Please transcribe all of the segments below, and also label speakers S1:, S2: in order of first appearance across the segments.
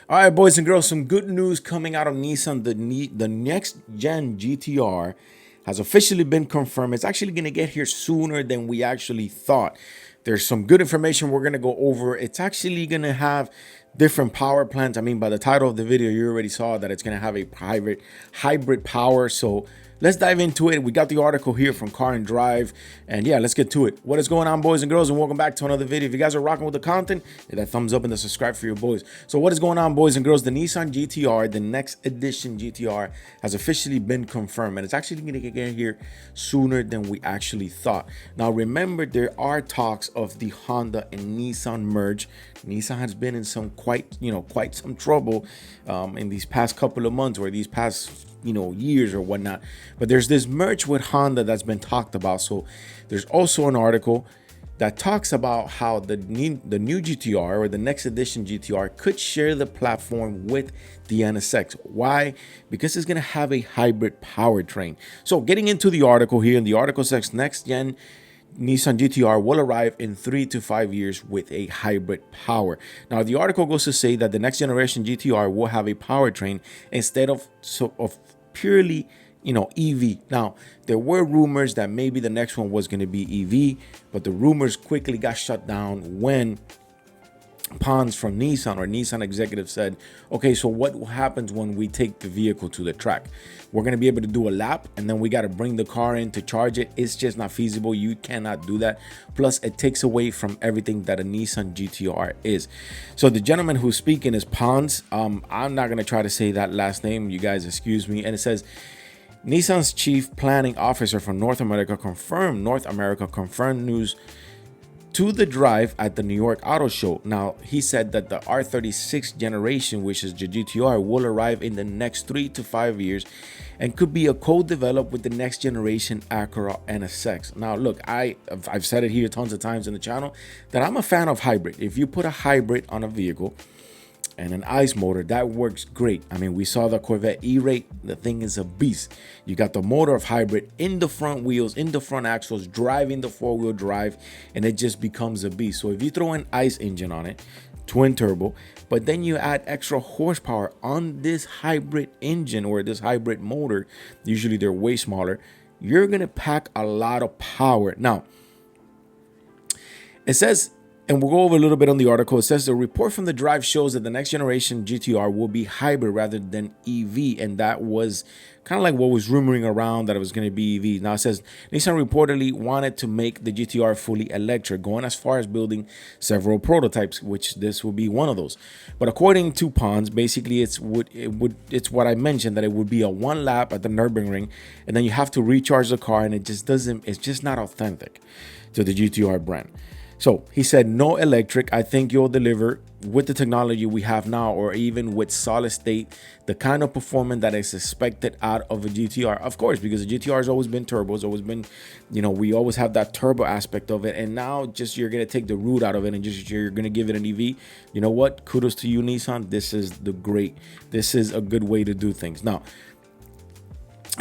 S1: All right, boys and girls, some good news coming out of Nissan. The next gen GTR has officially been confirmed. It's actually going to get here sooner than we actually thought. There's some good information we're going to go over. It's actually going to have different power plants. I mean, by the title of the video, you already saw that it's going to have a hybrid power. So let's dive into it. We got the article here from Car and Drive, and yeah, let's get to it. What is going on, boys and girls, and welcome back to another video. If you guys are rocking with the content, hit that thumbs up and the subscribe for your boys. So what is going on, boys and girls? The Nissan GTR, the next edition GTR, has officially been confirmed, and it's actually going to get here sooner than we actually thought. Now, remember, there are talks of the Honda and Nissan merge. Nissan has been in some quite some trouble in these past couple of months, or these past years or whatnot. But there's this merge with Honda that's been talked about. So there's also an article that talks about how the new GTR, or the next edition GTR, could share the platform with the NSX. Why? Because it's going to have a hybrid powertrain. So getting into the article here, and the article says next gen Nissan GTR will arrive in 3 to 5 years with a hybrid power. Now, the article goes to say that the next generation GTR will have a powertrain instead of purely EV. Now, there were rumors that maybe the next one was going to be EV, but the rumors quickly got shut down when Pons from Nissan, or Nissan executive, said, okay, so what happens when we take the vehicle to the track? We're going to be able to do a lap, and then we got to bring the car in to charge it. It's just not feasible. You cannot do that. Plus, it takes away from everything that a Nissan GTR is. So the gentleman who's speaking is Pons. I'm not going to try to say that last name. You guys excuse me. And it says, Nissan's chief planning officer for North America confirmed news to the drive at the New York Auto Show. Now, he said that the R36 generation, which is the GTR, will arrive in the next 3 to 5 years and could be a co-developed with the next generation Acura NSX. Now, look, I've said it here tons of times in the channel that I'm a fan of hybrid. If you put a hybrid on a vehicle and an ICE motor, that works great. I mean, we saw the Corvette E-Rate. The thing is a beast. You got the motor of hybrid in the front wheels, in the front axles, driving the four-wheel drive, and it just becomes a beast. So if you throw an ICE engine on it, twin turbo, but then you add extra horsepower on this hybrid engine or this hybrid motor, usually they're way smaller, you're gonna pack a lot of power. Now, it says, and we'll go over a little bit on the article. It says the report from the drive shows that the next generation GTR will be hybrid rather than EV. And that was kind of like what was rumoring around, that it was going to be EV. Now it says Nissan reportedly wanted to make the GTR fully electric, going as far as building several prototypes, which this will be one of those. But according to Pons, basically it's what I mentioned, that it would be a one lap at the Nürburgring, and then you have to recharge the car, and it's just not authentic to the GTR brand. So he said, no electric. I think you'll deliver with the technology we have now, or even with solid state, the kind of performance that is expected out of a GTR. Of course, because the GTR has always been turbo. It's always been, we always have that turbo aspect of it. And now just you're going to take the root out of it and just you're going to give it an EV. You know what? Kudos to you, Nissan. This is a good way to do things. Now,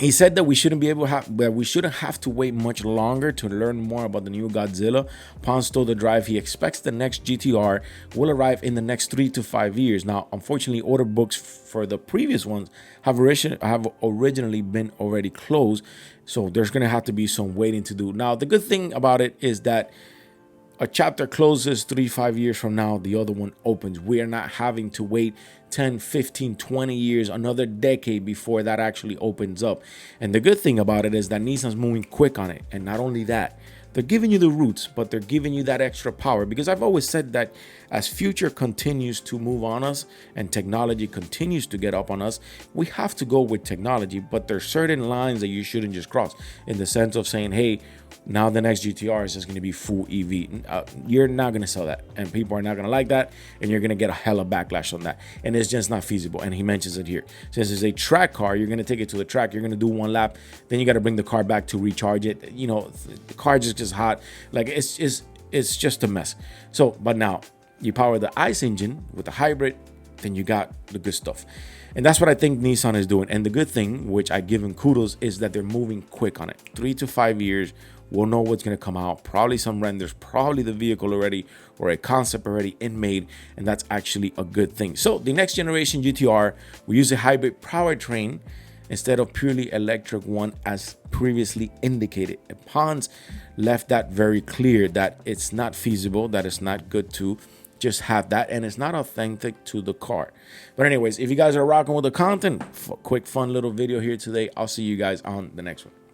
S1: he said that we shouldn't have to wait much longer to learn more about the new Godzilla. Pons told the drive he expects the next GTR will arrive in the next 3 to 5 years. Now, unfortunately, order books for the previous ones have originally been already closed, so there's going to have to be some waiting to do. Now, the good thing about it is that a chapter closes 3-5 years from now, the other one opens. We are not having to wait 10, 15, 20 years, another decade before that actually opens up. And the good thing about it is that Nissan's moving quick on it. And not only that, they're giving you the roots, but they're giving you that extra power. Because I've always said that as future continues to move on us and technology continues to get up on us, we have to go with technology. But there's certain lines that you shouldn't just cross, in the sense of saying, hey, now the next GTR is just going to be full EV. You're not going to sell that, and people are not going to like that, and you're going to get a hella backlash on that, and it's just not feasible. And he mentions it here. Since it's a track car, you're going to take it to the track, you're going to do one lap, then you got to bring the car back to recharge it. The car is just hot. Like, it's just a mess. So, but now you power the ICE engine with the hybrid, then you got the good stuff. And that's what I think Nissan is doing. And the good thing, which I give them kudos, is that they're moving quick on it. 3 to 5 years we'll know what's going to come out. Probably some renders, probably the vehicle already or a concept already in made, and that's actually a good thing. So the next generation GTR will use a hybrid powertrain instead of purely electric one as previously indicated. Pons left that very clear that it's not feasible, that it's not good to just have that, and it's not authentic to the car. But anyways, if you guys are rocking with the content, quick fun little video here today. I'll see you guys on the next one.